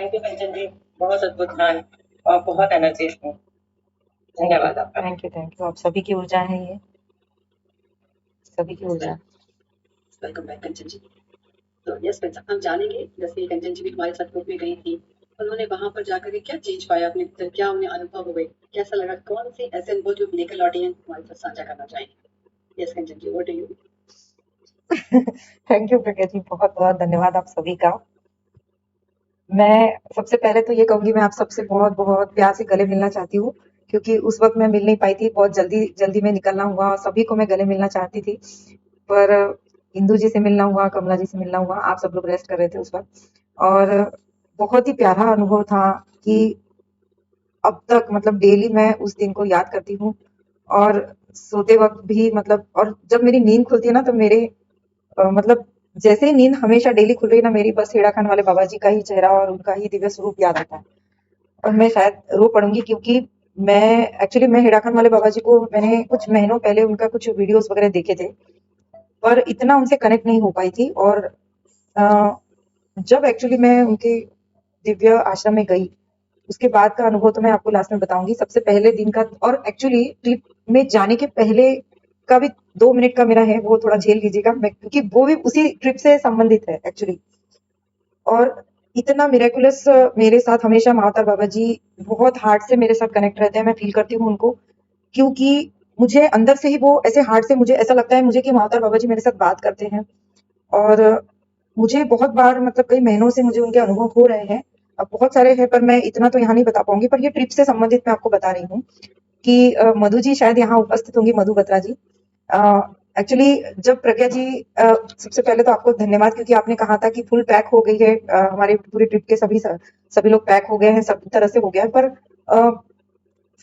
Thank you कंचन जी, बहुत अद्भुत ध्यान और बहुत एनर्जेटिक हूँ। धन्यवाद आपका। Thank you. आप सभी की ऊर्जा है ये, सभी की ऊर्जा। वेलकम बैक कंचन जी। तो यस कंचन, हम जानेंगे जैसे कंचन जी भी हमारे साथ ग्रुप में गई थी, उन्होंने वहां पर जाकर के क्या चीज पाया अपने अंदर, क्या उन्हें अनुभव हुए, कैसा लगा, कौन से ऐसे अनुभव जो लेकर लौटी हैं हमारे साथ साझा करना चाहेंगे। Yes Kanchan ji, over to you. Thank you Pragya ji, बहुत बहुत धन्यवाद आप सभी का। मैं सबसे पहले तो ये कहूंगी, मैं आप सबसे बहुत बहुत प्यार से गले मिलना चाहती हूँ, क्योंकि उस वक्त मैं मिल नहीं पाई थी, बहुत जल्दी जल्दी में निकलना हुआ। सभी को मैं गले मिलना चाहती थी, पर इंदु जी से मिलना हुआ, कमला जी से मिलना हुआ। आप सब लोग रेस्ट कर रहे थे उस वक्त, और बहुत ही प्यारा अनुभव था कि अब तक मतलब डेली मैं उस दिन को याद करती हूँ, और सोते वक्त भी मतलब, और जब मेरी नींद खुलती है ना, तो मेरे मतलब जैसे ही नींद हमेशा डेली खुल रही है ना, मेरी बस हेड़ा खान वाले बाबा जी का ही चेहरा और उनका ही दिव्य स्वरूप याद आता है। और मैं शायद रो पड़ूंगी, क्योंकि मैं हेड़ा खान वाले बाबा जी को मैंने कुछ महीनों पहले उनका कुछ वीडियोस वगैरह देखे थे, पर इतना उनसे कनेक्ट नहीं हो पाई थी। और अ, जब एक्चुअली मैं उनके दिव्य आश्रम में गई, उसके बाद का अनुभव तो मैं आपको लास्ट में बताऊंगी। सबसे पहले दिन का, और एक्चुअली ट्रिप में जाने के पहले का भी 2 मिनट का मेरा है, वो थोड़ा झेल लीजिएगा, क्योंकि वो भी उसी ट्रिप से संबंधित है एक्चुअली। और इतना मिरेकुलस मेरे साथ हमेशा महावतार बाबा जी बहुत हार्ट से मेरे साथ कनेक्ट रहते हैं। मैं फील करती हूँ उनको, क्योंकि मुझे अंदर से ही वो ऐसे हार्ट से मुझे ऐसा लगता है मुझे कि महावतार बाबा जी मेरे साथ बात करते हैं। और मुझे बहुत बार मतलब कई महीनों से मुझे उनके अनुभव हो रहे हैं। अब बहुत सारे हैं, पर मैं इतना तो यहाँ नहीं बता पाऊंगी, पर ये ट्रिप से संबंधित मैं आपको बता रही हूँ कि मधु जी शायद यहाँ उपस्थित होंगी, मधु बत्रा जी। एक्चुअली जब प्रज्ञा जी, सबसे पहले तो आपको धन्यवाद, क्योंकि आपने कहा था कि फुल पैक हो गई है, हमारे पूरे ट्रिप के सभी लोग पैक हो गए हैं, सब तरह से हो गया है। पर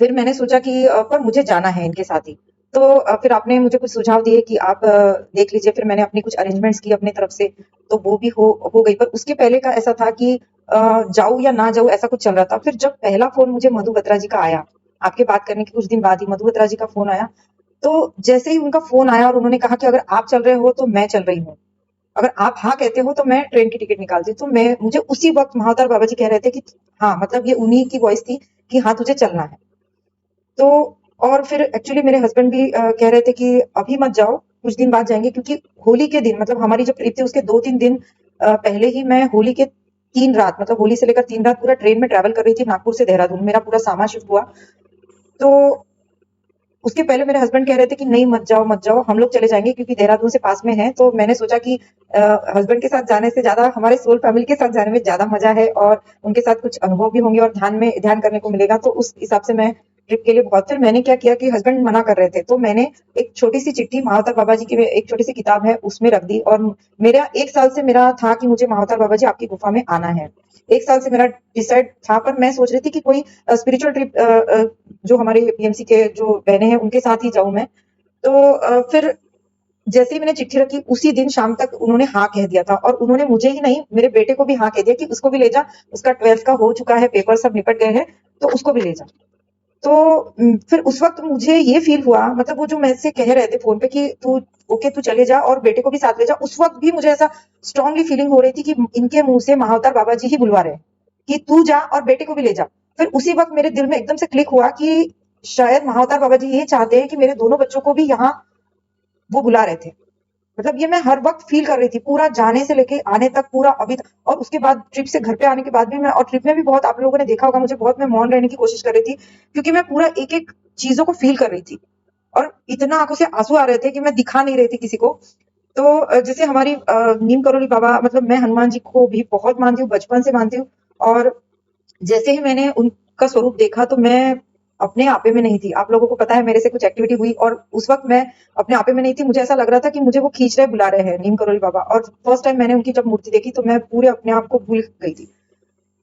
फिर मैंने सोचा कि पर मुझे जाना है इनके साथ ही। तो फिर आपने मुझे कुछ सुझाव दिए कि आप देख लीजिए। फिर मैंने अपनी कुछ अरेंजमेंट्स की अपनी तरफ से, तो वो भी हो गई। पर उसके पहले का ऐसा था कि जाऊं या ना जाऊं, ऐसा कुछ चल रहा था। फिर जब पहला फोन मुझे मधु बत्रा जी का आया, आपके बात करने के कुछ दिन बाद ही मधु बत्रा जी का फोन आया, तो जैसे ही उनका फोन आया और उन्होंने कहा कि अगर आप चल रहे हो तो मैं चल रही हूँ, अगर आप हाँ कहते हो तो मैं ट्रेन की टिकट निकालती हूँ। तो मुझे उसी वक्त महावतार बाबा जी कह रहे थे कि हाँ, मतलब ये उन्हीं की वॉइस थी कि हाँ तुझे चलना है। तो और फिर एक्चुअली मेरे हस्बैंड भी कह रहे थे कि अभी मत जाओ, कुछ दिन बाद जाएंगे, क्योंकि होली के दिन, मतलब हमारी जब ट्रिप थी उसके 2-3 दिन पहले ही मैं होली के 3 रात, मतलब होली से लेकर 3 रात पूरा ट्रेन में ट्रैवल कर रही थी, नागपुर से देहरादून। मेरा पूरा सामान शिफ्ट हुआ। तो उसके पहले मेरे हस्बैंड कह रहे थे कि नहीं मत जाओ मत जाओ, हम लोग चले जाएंगे, क्योंकि देहरादून से पास में है। तो मैंने सोचा कि हस्बैंड के साथ जाने से ज्यादा हमारे सोल फैमिली के साथ जाने में ज्यादा मजा है, और उनके साथ कुछ अनुभव भी होंगे और ध्यान करने को मिलेगा। तो उस हिसाब से मैं ट्रिप के लिए बहुत, फिर मैंने क्या किया कि हस्बैंड मना कर रहे थे, तो मैंने एक छोटी सी चिट्ठी महावतार बाबा जी की, एक छोटी सी किताब है उसमें रख दी। और मेरा 1 साल से मेरा था कि मुझे महावतार बाबा जी आपकी गुफा में आना है। 1 साल से मेरा डिसाइड था, पर मैं सोच रही थी कि कोई स्पिरिचुअल ट्रिप, जो हमारे पीएमसी के जो बहनें हैं उनके साथ ही जाऊं मैं। तो फिर जैसे ही मैंने चिट्ठी रखी, उसी दिन शाम तक उन्होंने हाँ कह दिया था। और उन्होंने मुझे ही नहीं, मेरे बेटे को भी हाँ कह दिया कि उसको भी ले जा, उसका 12th का हो चुका है, पेपर सब निपट गए हैं, तो उसको भी ले जा। तो फिर उस वक्त मुझे ये फील हुआ, मतलब वो जो मैं से कह रहे थे फोन पे कि तू ओके तू चले जा और बेटे को भी साथ ले जा, उस वक्त भी मुझे ऐसा स्ट्रांगली फीलिंग हो रही थी कि इनके मुंह से महावतार बाबा जी ही बुलवा रहे हैं कि तू जा और बेटे को भी ले जा। फिर उसी वक्त मेरे दिल में एकदम से क्लिक हुआ कि शायद महावतार बाबा जी ये चाहते हैं कि मेरे दोनों बच्चों को भी यहाँ वो बुला रहे थे। मतलब ये मैं हर वक्त फील कर रही थी, पूरा जाने से लेके आने तक, पूरा अभी तक। और उसके बाद ट्रिप से घर पे आने के बाद भी मैं, और ट्रिप में भी बहुत आप लोगों ने देखा होगा मुझे, बहुत मैं मौन रहने की कोशिश कर रही थी, क्योंकि मैं पूरा एक एक चीजों को फील कर रही थी। और इतना आंखों से आंसू आ रहे थे कि मैं दिखा नहीं रही थी किसी को। तो जैसे हमारी नीम करोली बाबा, मतलब मैं हनुमान जी को भी बहुत मानती हूँ, बचपन से मानती हूँ। और जैसे ही मैंने उनका स्वरूप देखा, तो मैं अपने आपे में नहीं थी। आप लोगों को पता है मेरे से कुछ एक्टिविटी हुई, और उस वक्त मैं अपने आपे में नहीं थी। मुझे ऐसा लग रहा था कि मुझे वो खींच रहे, बुला रहे हैं, नीम करोली बाबा। और फर्स्ट टाइम मैंने उनकी जब मूर्ति देखी, तो मैं पूरे अपने आप को भूल गई थी।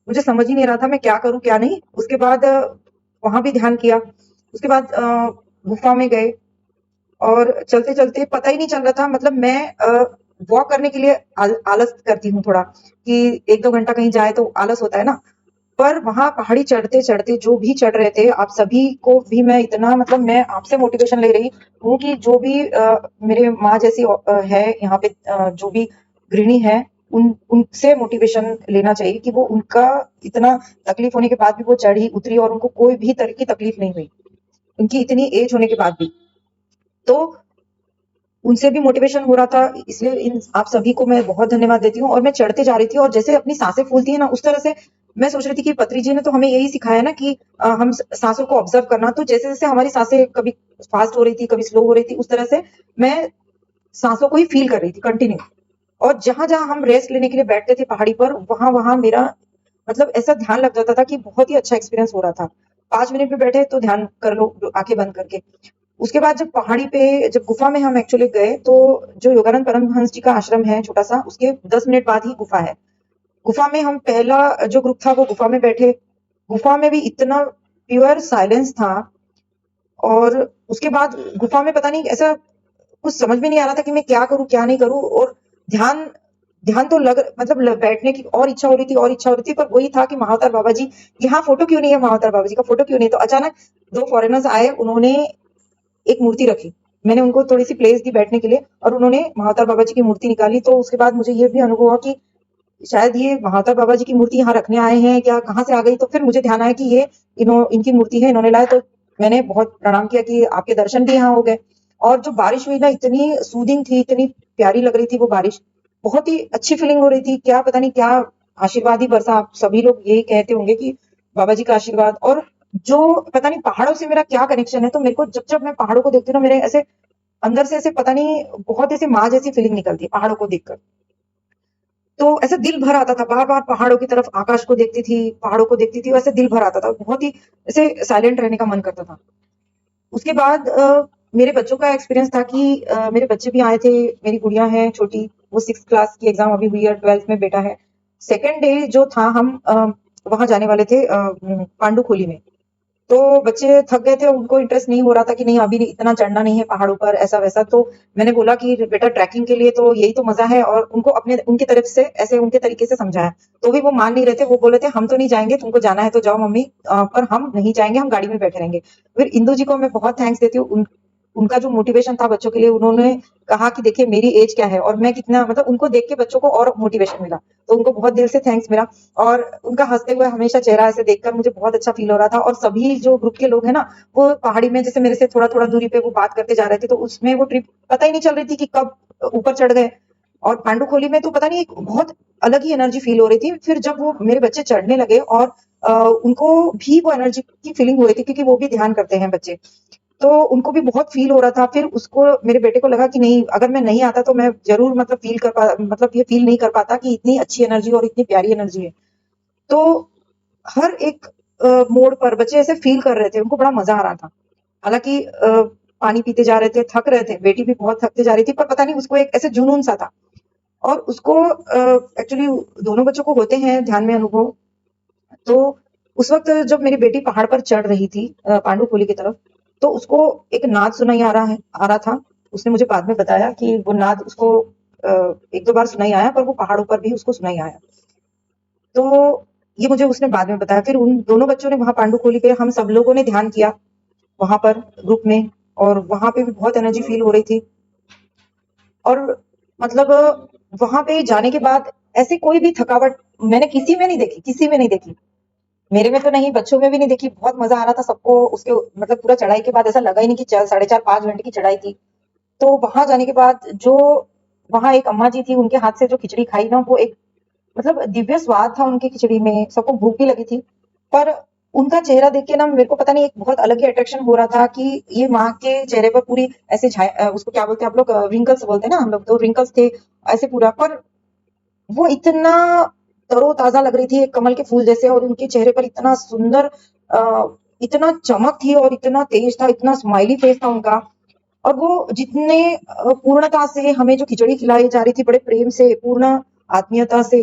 मुझे समझ ही नहीं रहा था मैं क्या करूं क्या नहीं। उसके बाद वहां भी ध्यान किया। उसके बाद गुफा में गए, और चलते चलते पता ही नहीं चल रहा था, मतलब मैं वॉक करने के लिए आलस करती हूँ थोड़ा, कि 1-2 घंटा कहीं जाए तो आलस होता है ना। पर वहां पहाड़ी चढ़ते चढ़ते जो भी चढ़ रहे थे, आप सभी को भी मैं इतना, मतलब मैं आपसे मोटिवेशन ले रही हूँ कि जो भी मेरे माँ जैसी है यहाँ पे, जो भी गृहिणी है, उनसे मोटिवेशन लेना चाहिए कि वो उनका इतना तकलीफ होने के बाद भी वो चढ़ी उतरी और उनको कोई भी तरह की तकलीफ नहीं हुई, उनकी इतनी एज होने के बाद भी। तो उनसे भी मोटिवेशन हो रहा था, इसलिए इन आप सभी को मैं बहुत धन्यवाद देती हूँ। और मैं चढ़ते जा रही थी और जैसे अपनी सांसें फूलती है ना, उस तरह से मैं सोच रही थी कि पत्री जी ने तो हमें यही सिखाया ना कि हम सांसों को ऑब्जर्व करना। तो जैसे जैसे हमारी सांसें कभी फास्ट हो रही थी, कभी स्लो हो रही थी, उस तरह से मैं सांसों को ही फील कर रही थी कंटिन्यू। और जहां जहां हम रेस्ट लेने के लिए बैठते थे पहाड़ी पर, वहां वहां मेरा मतलब ऐसा ध्यान लग जाता था कि बहुत ही अच्छा एक्सपीरियंस हो रहा था। 5 मिनट भी बैठे तो ध्यान कर लो आंखें बंद करके। उसके बाद जब पहाड़ी पे जब गुफा में हम एक्चुअली गए, तो जो योगानंद परमहंस जी का आश्रम है छोटा सा, उसके 10 मिनट बाद ही गुफा है। गुफा में हम पहला जो ग्रुप था वो गुफा में बैठे। गुफा में भी इतना प्योर साइलेंस था। और उसके बाद गुफा में पता नहीं ऐसा कुछ समझ में नहीं आ रहा था कि मैं क्या करूं क्या नहीं करूं। और ध्यान ध्यान तो बैठने की और इच्छा हो रही थी और इच्छा हो रही थी, पर वही था कि महाअवतार बाबा जी, यहाँ फोटो क्यों नहीं है, महाअवतार बाबा जी का फोटो क्यों नहीं है। तो अचानक 2 फॉरेनर्स आए, उन्होंने एक मूर्ति रखी। मैंने उनको थोड़ी सी प्लेस दी बैठने के लिए और उन्होंने महाअवतार बाबा जी की मूर्ति निकाली। तो उसके बाद मुझे ये भी अनुभव हुआ कि शायद ये महाअवतार बाबा जी की मूर्ति यहाँ रखने आए हैं क्या, कहाँ से आ गई। तो फिर मुझे ध्यान आया कि ये इनकी मूर्ति है, इन्होंने लाया। तो मैंने बहुत प्रणाम किया कि आपके दर्शन भी यहाँ हो गए। और जो बारिश हुई ना, इतनी सूदिंग थी, इतनी प्यारी लग रही थी वो बारिश, बहुत ही अच्छी फीलिंग हो रही थी। क्या पता नहीं क्या आशीर्वाद ही बरसा। आप सभी लोग यही कहते होंगे कि बाबा जी का आशीर्वाद। और जो पता नहीं पहाड़ों से मेरा क्या कनेक्शन है, तो मेरे को जब जब मैं पहाड़ों को देखती हूँ ना, मेरे ऐसे अंदर से ऐसे पता नहीं बहुत ऐसे माँ जैसी फीलिंग निकलती है पहाड़ों को देखकर। तो ऐसा दिल भर आता था, बार बार पहाड़ों की तरफ आकाश को देखती थी, पहाड़ों को देखती थी, वैसे दिल भर आता था, बहुत ही ऐसे साइलेंट रहने का मन करता था। उसके बाद मेरे बच्चों का एक्सपीरियंस था कि मेरे बच्चे भी आए थे। मेरी गुड़िया है छोटी, वो 6th क्लास की एग्जाम अभी हुई है, 12th में बेटा है। सेकेंड डे जो था, हम वहां जाने वाले थे पांडुखोली में। तो बच्चे थक गए थे, उनको इंटरेस्ट नहीं हो रहा था कि नहीं अभी इतना चढ़ना नहीं है पहाड़ों पर, ऐसा वैसा। तो मैंने बोला कि बेटा ट्रैकिंग के लिए तो यही तो मजा है, और उनको अपने उनकी तरफ से ऐसे उनके तरीके से समझाया। तो भी वो मान नहीं रहे थे, वो बोले थे हम तो नहीं जाएंगे, तुमको जाना है तो जाओ मम्मी, पर हम नहीं जाएंगे, हम गाड़ी में बैठे रहेंगे। फिर इंदू जी को मैं बहुत थैंक्स देती हूँ। उनका जो मोटिवेशन था बच्चों के लिए, उन्होंने कहा कि देखिए मेरी एज क्या है और मैं कितना, मतलब उनको देख के बच्चों को और मोटिवेशन मिला। तो उनको बहुत दिल से थैंक्स मेरा। और उनका हंसते हुए हमेशा चेहरा ऐसे देखकर मुझे बहुत अच्छा फील हो रहा था। और सभी जो ग्रुप के लोग हैं ना, वो पहाड़ी में जैसे मेरे से थोड़ा थोड़ा दूरी पे वो बात करते जा रहे थे। तो उसमें वो ट्रिप पता ही नहीं चल रही थी कि कब ऊपर चढ़ गए। और पांडुखोली में तो पता नहीं एक बहुत अलग ही एनर्जी फील हो रही थी। फिर जब वो मेरे बच्चे चढ़ने लगे और उनको भी वो एनर्जी की फीलिंग हो रही थी, क्योंकि वो भी ध्यान करते हैं बच्चे, तो उनको भी बहुत फील हो रहा था। फिर उसको, मेरे बेटे को लगा कि नहीं, अगर मैं नहीं आता तो मैं जरूर मतलब ये फील नहीं कर पाता कि इतनी अच्छी एनर्जी और इतनी प्यारी एनर्जी है। तो हर एक मोड़ पर बच्चे ऐसे फील कर रहे थे, उनको बड़ा मजा आ रहा था। हालांकि पानी पीते जा रहे थे, थक रहे थे, बेटी भी बहुत थकते जा रही थी, पर पता नहीं उसको एक ऐसे जुनून सा था। और उसको एक्चुअली दोनों बच्चों को होते हैं ध्यान में अनुभव। तो उस वक्त जब मेरी बेटी पहाड़ पर चढ़ रही थी पांडुखोली की तरफ, तो उसको एक नाद सुनाई आ रहा था। उसने मुझे बाद में बताया कि वो नाद उसको 1-2 बार सुनाई आया, पर वो पहाड़ों पर भी उसको सुनाई आया। तो ये मुझे उसने बाद में बताया। फिर उन दोनों बच्चों ने वहां पांडुखोली पे हम सब लोगों ने ध्यान किया वहां पर ग्रुप में, और वहां पे भी बहुत एनर्जी फील हो रही थी। और मतलब वहां पे जाने के बाद ऐसी कोई भी थकावट मैंने किसी में नहीं देखी, किसी में नहीं देखी। मेरे में तो नहीं, बच्चों में भी नहीं देखी। बहुत मजा आ रहा था सबको। उसके मतलब पूरा चढ़ाई के बाद ऐसा लगा ही नहीं कि 4, 4.5, 5 घंटे की चढ़ाई थी। तो वहां जाने के बाद जो वहां एक अम्मा जी थी, उनके हाथ से जो खिचड़ी खाई ना, वो एक मतलब दिव्य स्वाद था उनकी खिचड़ी में। सबको भूख भी लगी थी, पर उनका चेहरा देख के ना मेरे को पता नहीं एक बहुत अलग ही अट्रैक्शन हो रहा था कि ये माँ के चेहरे पर पूरी ऐसे उसको क्या बोलते हैं आप लोग, रिंकल्स बोलते हैं ना हम लोग, तो रिंकल्स थे ऐसे पूरा। पर वो इतना तरोताजा लग रही थी, एक कमल के फूल जैसे। और उनके चेहरे पर इतना सुंदर इतना चमक थी और इतना तेज था, इतना स्माइली फेस था उनका। और वो जितने पूर्णता से हमें जो खिचड़ी खिलाई जा रही थी, बड़े प्रेम से, पूर्ण आत्मीयता से,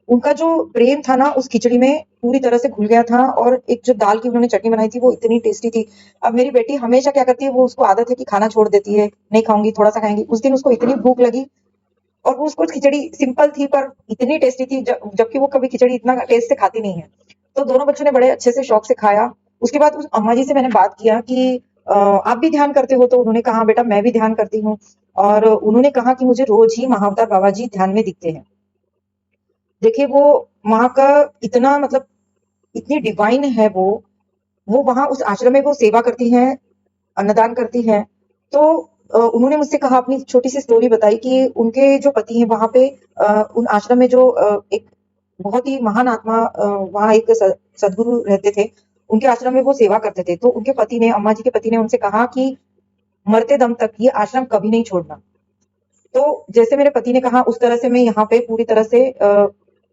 उनका जो प्रेम था ना उस खिचड़ी में पूरी तरह से घुल गया था। और एक जो दाल की उन्होंने चटनी बनाई थी, वो इतनी टेस्टी थी। अब मेरी बेटी हमेशा क्या करती है, वो उसको आदत है कि खाना छोड़ देती है, नहीं खाऊंगी, थोड़ा सा खाएंगी। उस दिन उसको इतनी भूख लगी, और वो उसको खिचड़ी सिंपल थी पर इतनी टेस्टी थी, जबकि वो कभी खिचड़ी इतना टेस्ट से खाती नहीं है। तो दोनों बच्चों ने बड़े अच्छे से शौक से खाया। उसके बाद उस अम्मा जी से मैंने बात किया कि आप भी ध्यान करते हो? तो उन्होंने कहा बेटा मैं भी ध्यान करती हूँ। और उन्होंने कहा कि मुझे रोज ही महाअवतार बाबा जी ध्यान में दिखते हैं। देखिए वो वहाँ का इतना मतलब इतनी डिवाइन है वो वहाँ उस आश्रम में वो सेवा करती हैं, अन्नदान करती हैं। तो उन्होंने मुझसे कहा अपनी छोटी सी स्टोरी बताई कि उनके जो पति हैं वहाँ पे उन आश्रम में जो एक बहुत ही महान आत्मा वहाँ एक सदगुरु रहते थे। उनके आश्रम में वो सेवा करते थे। तो उनके पति ने अम्मा जी के पति ने उनसे कहा कि मरते दम तक ये आश्रम कभी नहीं छोड़ना। तो जैसे मेरे पति ने कहा उस तरह से मैं यहाँ पे पूरी तरह से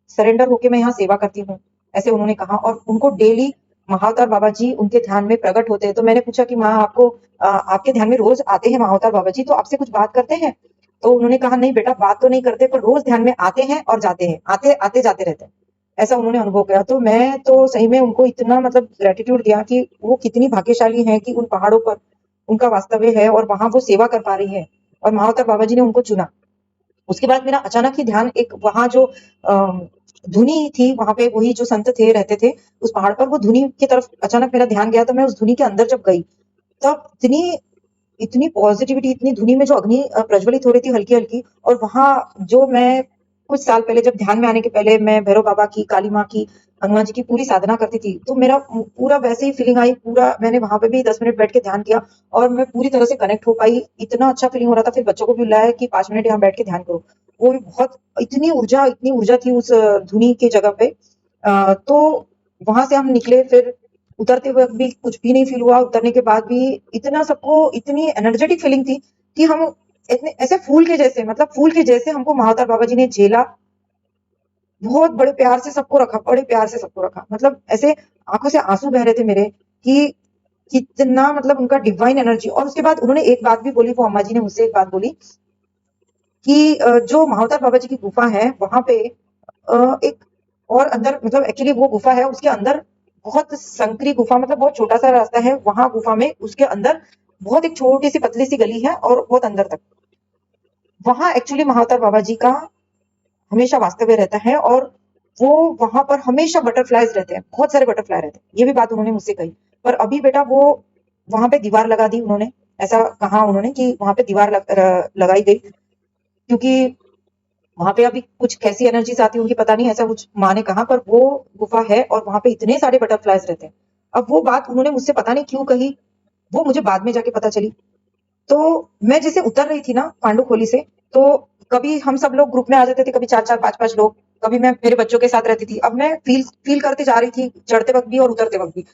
सरेंडर होके मैं यहाँ सेवा करती हूँ, ऐसे उन्होंने कहा। और उनको डेली महाअवतार बाबा जी उनके ध्यान में प्रकट होते हैं। तो मैंने पूछा कि माँ आपको आपके ध्यान में रोज आते हैं महाअवतार बाबा जी, तो आपसे कुछ बात करते हैं? तो उन्होंने कहा नहीं बेटा, बात तो नहीं करते, पर रोज ध्यान में आते हैं और जाते हैं, आते आते जाते रहते हैं, ऐसा उन्होंने अनुभव किया। तो मैं तो सही में उनको इतना मतलब ग्रेटिट्यूड दिया कि वो कितनी भाग्यशाली है कि उन पहाड़ों पर उनका वास्तव्य है और वहां वो सेवा कर पा रही है और महाअवतार बाबा जी ने उनको चुना। उसके बाद मेरा अचानक ही ध्यान एक वहां जो धुनी थी, वहां पे वही जो संत थे रहते थे उस पहाड़ पर, वो धुनी की तरफ अचानक मेरा ध्यान गया। तो मैं उस धुनी के अंदर जब गई तब इतनी इतनी पॉजिटिविटी, इतनी धुनी में जो अग्नि प्रज्वलित हो रही थी हल्की हल्की। और वहां जो मैं कुछ साल पहले जब ध्यान में आने के पहले मैं भैरव बाबा की, काली माँ की, हनुमान जी की पूरी साधना करती थी, तो मेरा पूरा वैसे ही फीलिंग आई। पूरा मैंने वहां पे भी 10 मिनट बैठ के ध्यान किया और मैं पूरी तरह से कनेक्ट हो पाई। इतना अच्छा फीलिंग हो रहा था। फिर बच्चों को भी बुलाया कि 5 मिनट यहाँ बैठ के ध्यान करो। वो भी बहुत इतनी ऊर्जा थी उस धुनी की जगह पे। तो वहां से हम निकले। फिर उतरते वक्त भी कुछ भी नहीं फील हुआ। उतरने के बाद भी इतना सबको इतनी एनर्जेटिक फीलिंग थी कि हम इतने ऐसे फूल के जैसे, मतलब फूल के जैसे हमको महाअवतार बाबा जी ने झेला। बहुत बड़े प्यार से सबको रखा, बड़े प्यार से सबको रखा। मतलब ऐसे आंखों से आंसू बह रहे थे मेरे कि कितना मतलब उनका डिवाइन एनर्जी। और उसके बाद उन्होंने एक बात भी बोली, वो अम्मा जी ने मुझसे एक बात बोली कि जो महाअवतार बाबा जी की गुफा है वहां पे एक और अंदर, मतलब एक्चुअली वो गुफा है उसके अंदर बहुत संकरी गुफा, मतलब बहुत छोटा सा रास्ता है वहां गुफा में, उसके अंदर बहुत एक छोटी सी पतली सी गली है और बहुत अंदर तक वहां एक्चुअली महाअवतार बाबा जी का हमेशा वास्तव्य रहता है। और वो वहां पर हमेशा बटरफ्लाईज रहते हैं, बहुत सारे बटरफ्लाई रहते हैं। ये भी बात उन्होंने मुझसे कही। पर अभी बेटा वो वहां पे दीवार लगा दी उन्होंने, ऐसा कहा उन्होंने कि वहां पे दीवार लगाई गई, क्योंकि वहां पे अभी कुछ कैसी एनर्जीज आती होंगी पता नहीं, ऐसा कुछ माँ ने कहा। पर वो गुफा है और वहां पे इतने सारे बटरफ्लाईज रहते हैं। अब वो बात उन्होंने मुझसे पता नहीं क्यों कही, वो मुझे बाद में जाके पता चली। तो मैं जैसे उतर रही थी ना पांडु खोली से, तो कभी हम सब लोग ग्रुप में आ जाते थे, कभी 4-4 5-5 लोग, कभी मैं मेरे बच्चों के साथ रहती थी। अब मैं फील करते जा रही थी, चढ़ते वक्त भी और उतरते वक्त भी।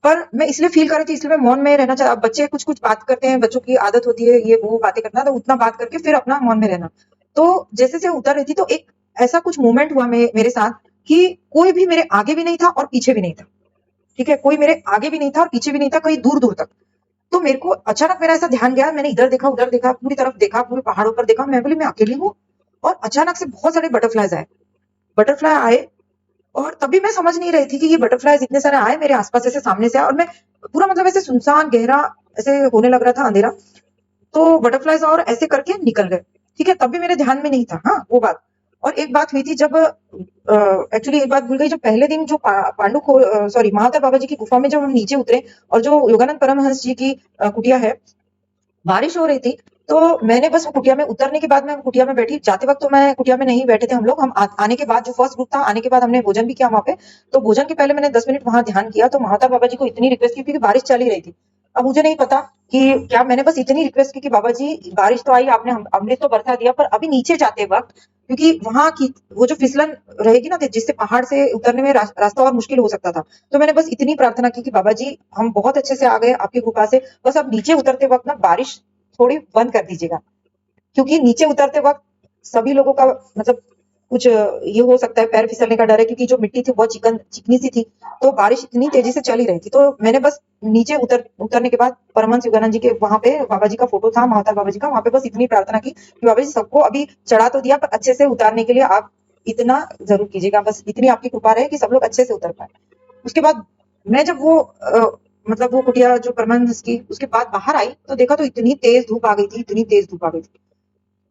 पर मैं इसलिए फील कर रही थी, इसलिए मैं मौन में रहना चाह। अब बच्चे कुछ कुछ बात करते हैं, बच्चों की आदत होती है ये वो बातें करना, तो उतना बात करके फिर अपना मौन में रहना। तो जैसे से उतर रही थी तो एक ऐसा कुछ मोमेंट हुआ मेरे साथ कि कोई भी मेरे आगे भी नहीं था और पीछे भी नहीं था। ठीक है, कोई मेरे आगे भी नहीं था और पीछे भी नहीं था, कहीं दूर दूर तक। तो मेरे को अचानक मेरा ऐसा ध्यान गया, मैंने इधर देखा उधर देखा, पूरी तरफ देखा, पूरे पहाड़ों पर देखा। मैं बोली मैं अकेली हूँ। और अचानक से बहुत सारे बटरफ्लाईज आए, बटरफ्लाई आए। और तभी मैं समझ नहीं रही थी कि ये बटरफ्लाईज इतने सारे आए मेरे आसपास, ऐसे सामने से आए। और मैं पूरा मतलब ऐसे सुनसान गहरा ऐसे होने लग रहा था अंधेरा। तो बटरफ्लाईज और ऐसे करके निकल गए। ठीक है, तब भी मेरे ध्यान में नहीं था हाँ वो बात। और एक बात हुई थी जब एक्चुअली एक बात भूल गई, जब पहले दिन जो पांडु सॉरी महाअवतार बाबा जी की गुफा में जब हम नीचे उतरे और जो योगानंद परमहंस जी की कुटिया है, बारिश हो रही थी। तो मैंने बस वो कुटिया में उतरने के बाद मैं कुटिया में बैठी। जाते वक्त तो मैं कुटिया में नहीं बैठे थे हम लोग। हम आने के बाद जो फर्स्ट ग्रुप था, आने के बाद हमने भोजन भी किया वहां पे। तो भोजन के पहले मैंने 10 मिनट वहां ध्यान किया। तो महाअवतार बाबा जी को इतनी रिक्वेस्ट की, क्योंकि बारिश चल ही रही थी। अब मुझे नहीं पता कि क्या, मैंने बस इतनी रिक्वेस्ट की कि बाबा जी बारिश तो आई, आपने अमृत तो बरसा दिया, पर अभी नीचे जाते वक्त, क्योंकि वहां की वो जो फिसलन रहेगी ना, जिससे पहाड़ से उतरने में रास्ता और मुश्किल हो सकता था। तो मैंने बस इतनी प्रार्थना की कि बाबा जी हम बहुत अच्छे से आ गए आपकी कृपा से, बस अब नीचे उतरते वक्त ना बारिश थोड़ी बंद कर दीजिएगा। क्योंकि नीचे उतरते वक्त सभी लोगों का मतलब कुछ ये हो सकता है, पैर फिसलने का डर है, क्योंकि जो मिट्टी थी बहुत चिकनी सी थी। तो बारिश इतनी तेजी से चली रही थी। तो मैंने बस नीचे उतरने के बाद परमहंस योगानंद जी के वहां पे बाबा जी का फोटो था, महाअवतार बाबा जी का, वहां पे बस इतनी प्रार्थना की कि बाबा जी सबको अभी चढ़ा तो दिया, पर अच्छे से उतारने के लिए आप इतना जरूर कीजिएगा, बस इतनी आपकी कृपा रहे कि सब लोग अच्छे से उतर पाए। उसके बाद मैं जब वो मतलब वो कुटिया जो परमहंस की, उसके बाद बाहर आई तो देखा तो इतनी तेज धूप आ गई थी, इतनी तेज धूप आ गई थी।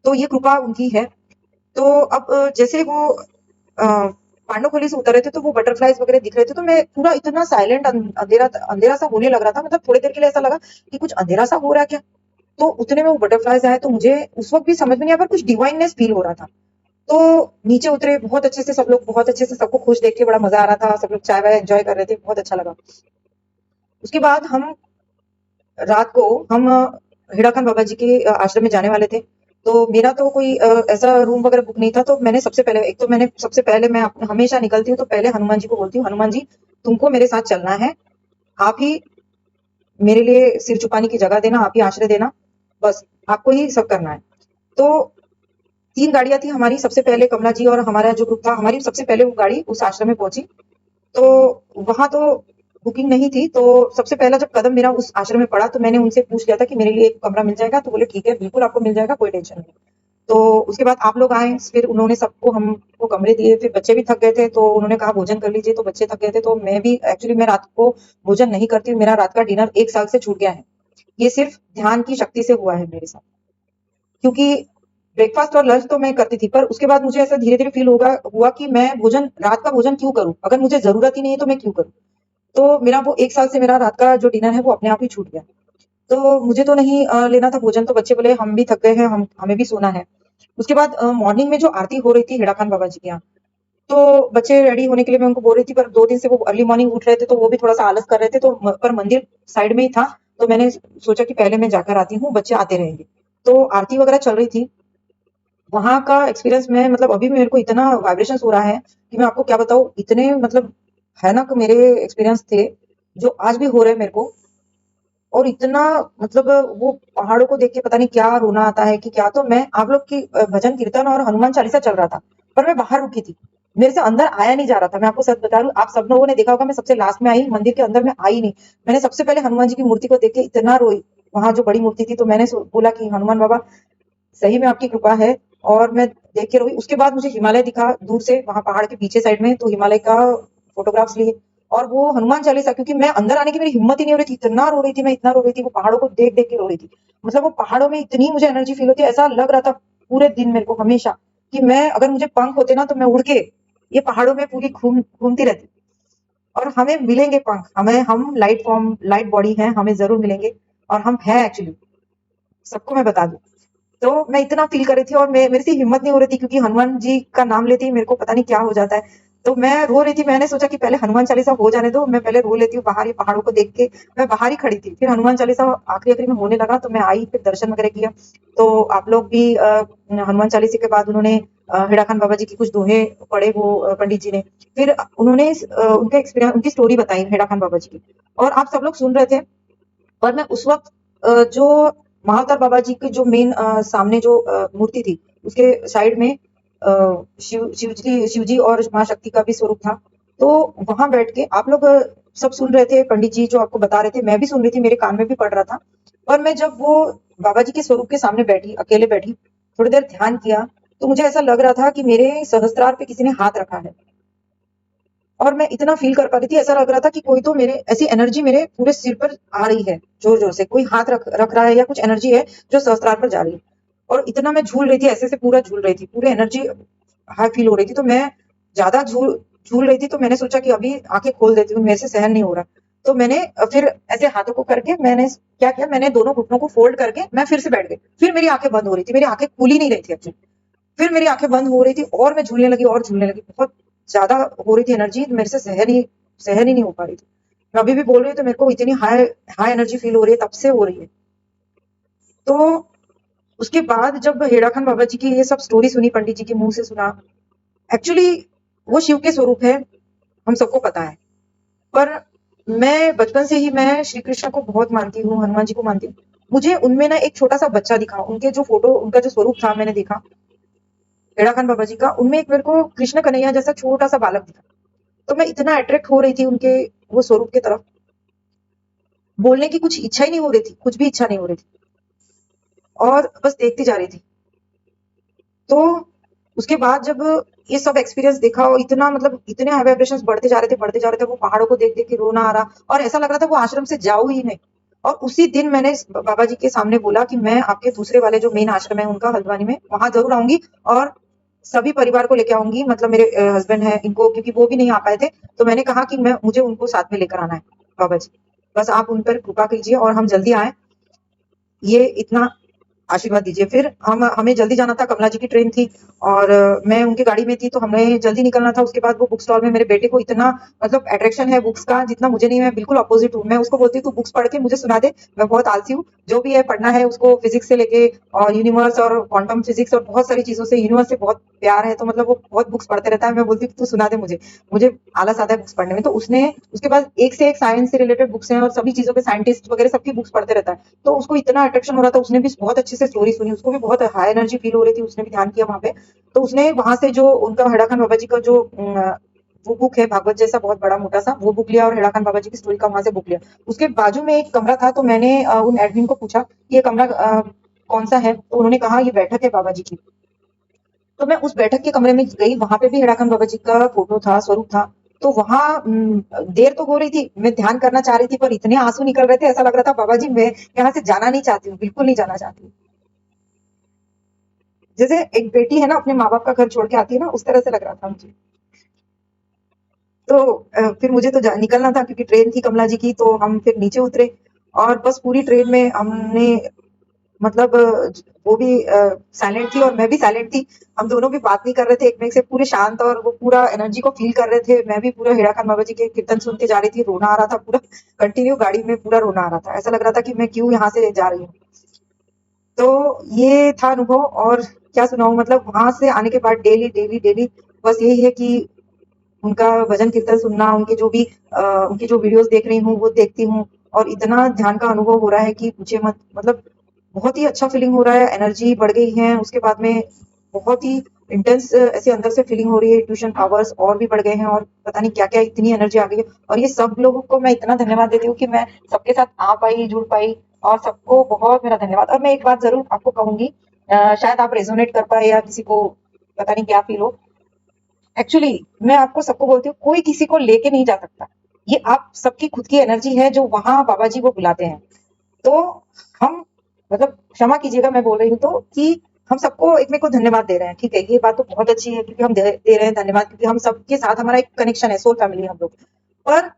तो ये कृपा उनकी है। तो अब जैसे वो पांडवखोली से उतर रहे थे तो वो बटरफ्लाईज वगैरह दिख रहे थे। तो मैं पूरा इतना साइलेंट, अंधेरा अंधेरा सा होने लग रहा था। मतलब थोड़ी देर के लिए ऐसा लगा कि कुछ अंधेरा सा हो रहा है क्या। तो उतने में वो बटरफ्लाईज आए। तो मुझे उस वक्त भी समझ में नहीं आया, पर कुछ डिवाइननेस फील हो रहा था। तो नीचे उतरे, बहुत अच्छे से सब लोग, बहुत अच्छे से सबको खुश देख के बड़ा मजा आ रहा था, सब लोग चाय वाय एंजॉय कर रहे थे, बहुत अच्छा लगा। उसके बाद रात को हम हिड़ाकान बाबा जी के आश्रम में जाने वाले थे। तो मेरा तो कोई ऐसा रूम वगैरह बुक नहीं था, तो मैंने सबसे पहले मैं हमेशा निकलती हूँ तो पहले हनुमान जी को बोलती हूँ, हनुमान जी तुमको मेरे साथ चलना है, आप ही मेरे लिए सिर छुपाने की जगह देना, आप ही आश्रय देना, बस आपको ही सब करना है। तो 3 गाड़ियां थी हमारी, सबसे पहले कमला जी और हमारा जो ग्रुप था, हमारी सबसे पहले वो गाड़ी उस आश्रम में पहुंची। तो वहां तो बुकिंग नहीं थी, तो सबसे पहला जब कदम मेरा उस आश्रम में पड़ा तो मैंने उनसे पूछ लिया था कि मेरे लिए एक कमरा मिल जाएगा, तो बोले ठीक है बिल्कुल आपको मिल जाएगा, कोई टेंशन नहीं। तो उसके बाद आप लोग आए, फिर उन्होंने सबको हमको कमरे दिए, फिर बच्चे भी थक गए थे तो उन्होंने कहा भोजन कर लीजिए, तो बच्चे थक गए थे, तो मैं भी एक्चुअली मैं रात को भोजन नहीं करती हूँ, मेरा रात का डिनर 1 साल से छूट गया है। ये सिर्फ ध्यान की शक्ति से हुआ है मेरे साथ, क्योंकि ब्रेकफास्ट और लंच तो मैं करती थी, पर उसके बाद मुझे ऐसा धीरे धीरे फील हुआ कि मैं रात का भोजन क्यों करूं, अगर मुझे जरूरत ही नहीं है तो मैं क्यों करूं। तो मेरा वो 1 साल से मेरा रात का जो डिनर है वो अपने आप ही छूट गया। तो मुझे तो नहीं लेना था भोजन, तो बच्चे बोले हम भी थक गए हैं, हमें भी सोना है। उसके बाद मॉर्निंग में जो आरती हो रही थी हिड़ा खान बाबा जी के यहाँ, तो बच्चे रेडी होने के लिए मैं उनको बोल रही थी, पर 2 दिन से वो अर्ली मॉर्निंग उठ रहे थे तो वो भी थोड़ा सा आलस कर रहे थे, तो पर मंदिर साइड में ही था, तो मैंने सोचा कि पहले मैं जाकर आती हूँ, बच्चे आते रहेंगे। तो आरती वगैरह चल रही थी, वहां का एक्सपीरियंस में मतलब अभी भी मेरे को इतना वाइब्रेशन हो रहा है कि मैं आपको क्या बताऊं, इतने मतलब भयानक मेरे एक्सपीरियंस थे जो आज भी हो रहे हैं मेरे को। और इतना मतलब वो पहाड़ों को देख के पता नहीं क्या रोना आता है कि क्या, तो मैं आप लोग की भजन कीर्तन और हनुमान चालीसा चल रहा था, पर मैं बाहर रुकी थी, मेरे से अंदर आया नहीं जा रहा था। मैं आपको सच बता रही हूँ, आप सब लोगों ने देखा होगा मैं सबसे लास्ट में आई, मंदिर के अंदर में आई नहीं। मैंने सबसे पहले हनुमान जी की मूर्ति को देख के इतना रोई, वहां जो बड़ी मूर्ति थी, तो मैंने बोला कि हनुमान बाबा सही में आपकी कृपा है, और मैं देख के रोई। उसके बाद मुझे हिमालय दिखा दूर से, वहां पहाड़ के पीछे साइड में, तो हिमालय का फोटोग्राफ्स लिए, और वो हनुमान चालीसा, क्योंकि मैं अंदर आने की मेरी हिम्मत ही नहीं हो रही थी, इतना रो रही थी मैं, इतना रो रही थी, वो पहाड़ों को देख देख के रो रही थी। मतलब वो पहाड़ों में इतनी मुझे एनर्जी फील होती है, ऐसा लग रहा था पूरे दिन मेरे को हमेशा कि मैं, अगर मुझे पंख होते ना तो मैं उड़ के ये पहाड़ों में पूरी घूमती रहती। और हमें मिलेंगे पंख, हम लाइट बॉडी हैं, हमें जरूर मिलेंगे, और हम हैं एक्चुअली, सबको मैं बता दूं। तो मैं इतना फील कर रही थी, और मेरे से हिम्मत नहीं हो रही थी, क्योंकि हनुमान जी का नाम लेते ही मेरे को पता नहीं क्या हो जाता है। तो मैं रो रही थी, मैंने सोचा कि पहले हनुमान चालीसा हो जाने दो, मैं पहले रो लेती हूँ बाहर, ये पहाड़ों को देख के। मैं बाहर ही खड़ी थी, फिर हनुमान चालीसा आखिरी आखिरी में होने लगा, तो मैं आई, फिर दर्शन वगैरह किया। तो आप लोग भी हनुमान चालीसा के बाद उन्होंने हिड़ा खान बाबा जी की कुछ दोहे पढ़े, वो पंडित जी ने, फिर उन्होंने उनका एक्सपीरियंस, उनकी स्टोरी बताई हिड़ा खान बाबा जी की, और आप सब लोग सुन रहे थे। पर मैं उस वक्त जो महाअवतार बाबा जी के जो मेन सामने जो मूर्ति थी, उसके साइड में शिव जी और माँ शक्ति का भी स्वरूप था। तो वहां बैठ के आप लोग सब सुन रहे थे, पंडित जी जो आपको बता रहे थे, मैं भी सुन रही थी, मेरे कान में भी पड़ रहा था। और मैं जब वो बाबा जी के स्वरूप के सामने बैठी, अकेले बैठी, थोड़ी देर ध्यान किया, तो मुझे ऐसा लग रहा था कि मेरे सहस्त्रार पे किसी ने हाथ रखा है, और मैं इतना फील कर पा रही थी, ऐसा लग रहा था कि कोई तो मेरे, ऐसी एनर्जी मेरे पूरे सिर पर आ रही है, जोर जोर से कोई हाथ रख रहा है, या कुछ एनर्जी है जो सहस्त्रार पर जा रही है। और इतना मैं झूल रही थी, ऐसे से पूरा झूल रही थी, पूरी एनर्जी हाई फील हो रही थी, तो मैं ज्यादा झूल झूल रही थी, तो मैंने सोचा कि अभी आंखें खोल देती हूँ, मेरे से सहन नहीं हो रहा। तो मैंने फिर ऐसे हाथों को करके मैंने क्या किया, मैंने दोनों घुटनों को फोल्ड करके मैं फिर से बैठ गई, फिर मेरी आंखें बंद हो रही थी, मेरी आंखें खुल ही नहीं रही थी एक्चुअली। फिर मेरी आंखें बंद हो रही थी, और मैं झूलने लगी, और झूलने लगी, बहुत ज्यादा हो रही थी एनर्जी, मेरे से सहन ही नहीं हो पा रही थी। मैं अभी भी बोल रही हूँ तो मेरे को इतनी हाई हाई एनर्जी फील हो रही है, तब से हो रही है। तो उसके बाद जब हेड़ा खान बाबा जी की ये सब स्टोरी सुनी, पंडित जी के मुंह से सुना, एक्चुअली वो शिव के स्वरूप है, हम सबको पता है। पर मैं बचपन से ही मैं श्री कृष्ण को बहुत मानती हूँ, हनुमान जी को मानती हूँ। मुझे उनमें ना एक छोटा सा बच्चा दिखा, उनके जो फोटो, उनका जो स्वरूप था मैंने देखा हेड़ा खान बाबा जी का, उनमें एक मेरे को कृष्ण कन्हैया जैसा छोटा सा बालक दिखा। तो मैं इतना अट्रैक्ट हो रही थी उनके वो स्वरूप की तरफ, बोलने की कुछ इच्छा ही नहीं हो रही थी, कुछ भी इच्छा नहीं हो रही थी, और बस देखती जा रही थी। तो उसके बाद जब ये सब एक्सपीरियंस देखा, और इतना मतलब इतने हाई वाइब्रेशंस बढ़ते जा रहे थे, वो पहाड़ों को देख देख के रोना आ रहा, और ऐसा लग रहा था वो आश्रम से जाऊं ही नहीं। और उसी दिन मैंने बाबा जी के सामने बोला कि मैं आपके दूसरे वाले जो मेन आश्रम है उनका, हल्द्वानी में, वहां जरूर आऊंगी, और सभी परिवार को लेके आऊंगी, मतलब मेरे हस्बैंड है इनको, क्योंकि वो भी नहीं आ पाए थे, तो मैंने कहा कि मुझे उनको साथ में लेकर आना है बाबा जी, बस आप उन पर कृपा कीजिए और हम जल्दी आए। ये इतना आशीर्वाद दीजिए। फिर हमें जल्दी जाना था, कमला जी की ट्रेन थी और मैं उनकी गाड़ी में थी तो हमें जल्दी निकलना था। उसके बाद वो बुक स्टॉल में मेरे बेटे को इतना मतलब अट्रैक्शन है बुक्स का जितना मुझे नहीं है, मैं बिल्कुल अपोजिट हूँ। मैं उसको बोलती हूँ तू बुक्स पढ़ के मुझे सुना दे, मैं बहुत आलसी हूँ। जो भी है पढ़ना है उसको, फिजिक्स से लेके और यूनिवर्स और क्वांटम फिजिक्स और बहुत सारी चीजों से, यूनिवर्स से बहुत प्यार है, तो मतलब वो बहुत बुक्स पढ़ते रहता है। मैं बोलती हूँ तू सुना दे मुझे, मुझे आलस आता है बुक्स पढ़ने में। तो उसने उसके बाद एक से एक साइंस से रिलेटेड बुक्स हैं और सभी चीजों के साइंटिस्ट वगैरह सबकी बुक्स पढ़ते रहता है। तो उसको इतना अट्रैक्शन हो रहा था, उसने भी बहुत अच्छे से स्टोरी सुनी, उसको भी बहुत हाई एनर्जी फील हो रही थी, उसने भी ध्यान किया वहां पे। तो उसने वहां से जो उनका हेड़ा खान बाबा जी का जो वो बुक है भागवत जैसा बहुत बड़ा मोटा सा, वो बुक लिया और हेड़ा खान बाबा जी की स्टोरी का वहां से बुक लिया। उसके बाजू में एक कमरा था, तो मैंने उन एडमिन को पूछा कि ये कमरा कौन सा है, तो उन्होंने कहा ये बैठक है बाबा जी की। तो मैं उस बैठक के कमरे में गई, वहां पे भी हेड़ा खान बाबा जी का फोटो था, स्वरूप था। तो वहां देर तो हो रही थी, मैं ध्यान करना चाह रही थी पर इतने आंसू निकल रहे थे, ऐसा लग रहा था बाबा जी मैं यहाँ से जाना नहीं चाहती हूँ, बिल्कुल नहीं जाना चाहती हूँ। जैसे एक बेटी है ना अपने माँ बाप का घर छोड़ के आती है ना, उस तरह से लग रहा था मुझे। तो फिर मुझे तो निकलना था क्योंकि ट्रेन थी कमला जी की, तो हम फिर नीचे उतरे और बस पूरी ट्रेन में हमने मतलब वो भी साइलेंट थी और मैं भी साइलेंट थी। हम दोनों भी बात नहीं कर रहे थे एक में से, पूरे शांत, और वो पूरा एनर्जी को फील कर रहे थे। मैं भी पूरा हेड़ा खान बाबा जी के कीर्तन सुन के जा रही थी, रोना आ रहा था पूरा कंटिन्यू, गाड़ी में पूरा रोना आ रहा था, ऐसा लग रहा था कि मैं क्यों यहाँ से जा रही हूँ। तो ये था अनुभव। और क्या सुनाऊं, मतलब वहां से आने के बाद डेली डेली डेली बस यही है कि उनका भजन कीर्तन सुनना, उनकी जो वीडियोस देख रही हूँ वो देखती हूँ, और इतना ध्यान का अनुभव हो रहा है कि पूछिए मत। मतलब बहुत ही अच्छा फीलिंग हो रहा है, एनर्जी बढ़ गई है। उसके बाद में बहुत ही इंटेंस ऐसे अंदर से फीलिंग हो रही है, ट्यूशन पावर्स और भी बढ़ गए हैं और पता नहीं क्या क्या इतनी एनर्जी आ गई है। और ये सब लोगों को मैं इतना धन्यवाद देती हूँ कि मैं सबके साथ आ पाई, जुड़ पाई, और सबको बहुत मेरा धन्यवाद। और मैं एक बात जरूर आपको कहूंगी, शायद आप रेजोनेट कर पाए या किसी को पता नहीं क्या फील हो। एक्चुअली मैं आपको सबको बोलती हूँ, कोई किसी को लेके नहीं जा सकता, ये आप सबकी खुद की एनर्जी है जो वहां बाबा जी वो बुलाते हैं। तो हम मतलब क्षमा कीजिएगा मैं बोल रही हूँ तो, कि हम सबको एक में को धन्यवाद दे रहे हैं, ठीक है, ये बात तो बहुत अच्छी है क्योंकि हम दे रहे हैं धन्यवाद, क्योंकि हम सबके साथ हमारा एक कनेक्शन है, सोल फैमिली हम लोग। पर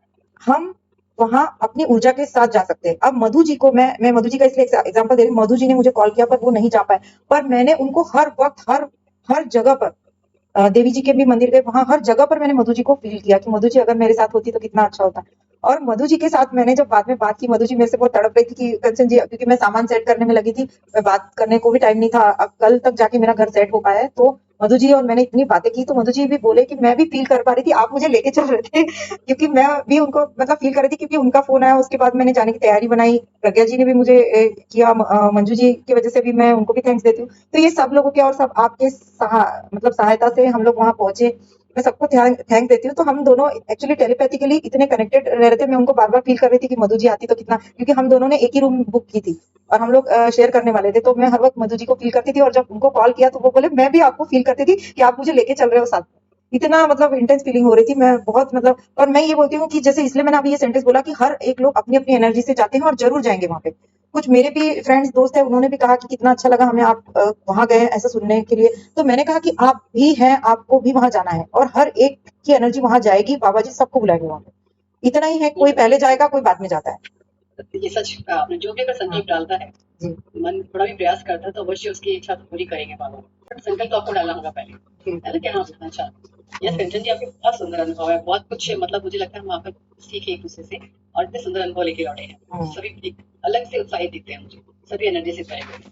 हम वहां अपनी ऊर्जा के साथ जा सकते हैं। अब मधु जी को मैं मधु जी का इसलिए एग्जांपल दे रही हूँ, मधु जी ने मुझे कॉल किया पर वो नहीं जा पाए, पर मैंने उनको हर वक्त हर जगह पर देवी जी के भी मंदिर गए, वहां हर जगह पर मैंने मधु जी को फील किया कि मधु जी अगर मेरे साथ होती तो कितना अच्छा होता। और मधु जी के साथ मैंने जब बाद में बात की, मधु जी मेरे से बहुत तड़प रही थी कि कंचन जी, क्योंकि मैं सामान सेट करने में लगी थी, मैं बात करने को भी टाइम नहीं था, अब कल तक जाके मेरा घर सेट हो पाया है। तो मधु जी और मैंने इतनी बातें की, तो मधु जी भी बोले कि मैं भी फील कर पा रही थी, आप मुझे लेके चल रहे थे क्योंकि मैं भी उनको मतलब फील कर रही थी, क्योंकि उनका फोन आया, उसके बाद मैंने जाने की तैयारी बनाई, प्रज्ञा जी ने भी मुझे किया, मंजू जी की वजह से भी मैं उनको भी थैंक्स देती हूँ। तो ये सब लोगों के और सब आपके मतलब सहायता से हम लोग वहां पहुंचे, मैं सबको थैंक देती हूँ। तो हम दोनों एक्चुअली टेलीपैथिकली इतने कनेक्टेड रह रहे थे, मैं उनको बार बार फील कर रही थी कि मधु जी आती तो कितना, क्योंकि हम दोनों ने एक ही रूम बुक की थी और हम लोग शेयर करने वाले थे, तो मैं हर वक्त मधु जी को फील करती थी, और जब उनको कॉल किया तो वो बोले मैं भी आपको फील करती थी कि आप मुझे लेके चल रहे हो साथ में। इतना मतलब इंटेंस फीलिंग हो रही थी, मैं बहुत मतलब, और मैं ये बोलती हूँ कि जैसे इसलिए मैंने अभी ये सेंटेंस बोला कि हर एक लोग अपनी अपनी एनर्जी से जाते हैं और जरूर जाएंगे वहां पे। कुछ मेरे भी फ्रेंड्स दोस्त है, उन्होंने भी कहा कि कितना अच्छा लगा हमें, आप वहां गए ऐसा सुनने के लिए। तो मैंने कहा कि आप भी हैं, आपको भी वहां जाना है, और हर एक की एनर्जी वहां जाएगी, बाबा जी सबको बुलाएंगे वहां पे। इतना ही है, कोई पहले जाएगा कोई बाद में जाता है। ये सच कहा आपने, जो भी अगर संकल्प डालता है, जी मन थोड़ा भी प्रयास करता है तो अवश्य उसकी इच्छा तो पूरी करेंगे बाबा। बट संकल्प तो आपको डालना होगा पहले, है ना, क्या हाँ करना चाहते। यस कंचन जी, आपके बहुत सुंदर अनुभव है, बहुत कुछ मतलब मुझे लगता है हम वहाँ पर सीखे एक दूसरे से, और इतने सुंदर अनुभव लेके लौटे हैं। सभी एक अलग से उत्साहित दिखते हैं मुझे, सभी एनर्जी से भरे हुए हैं।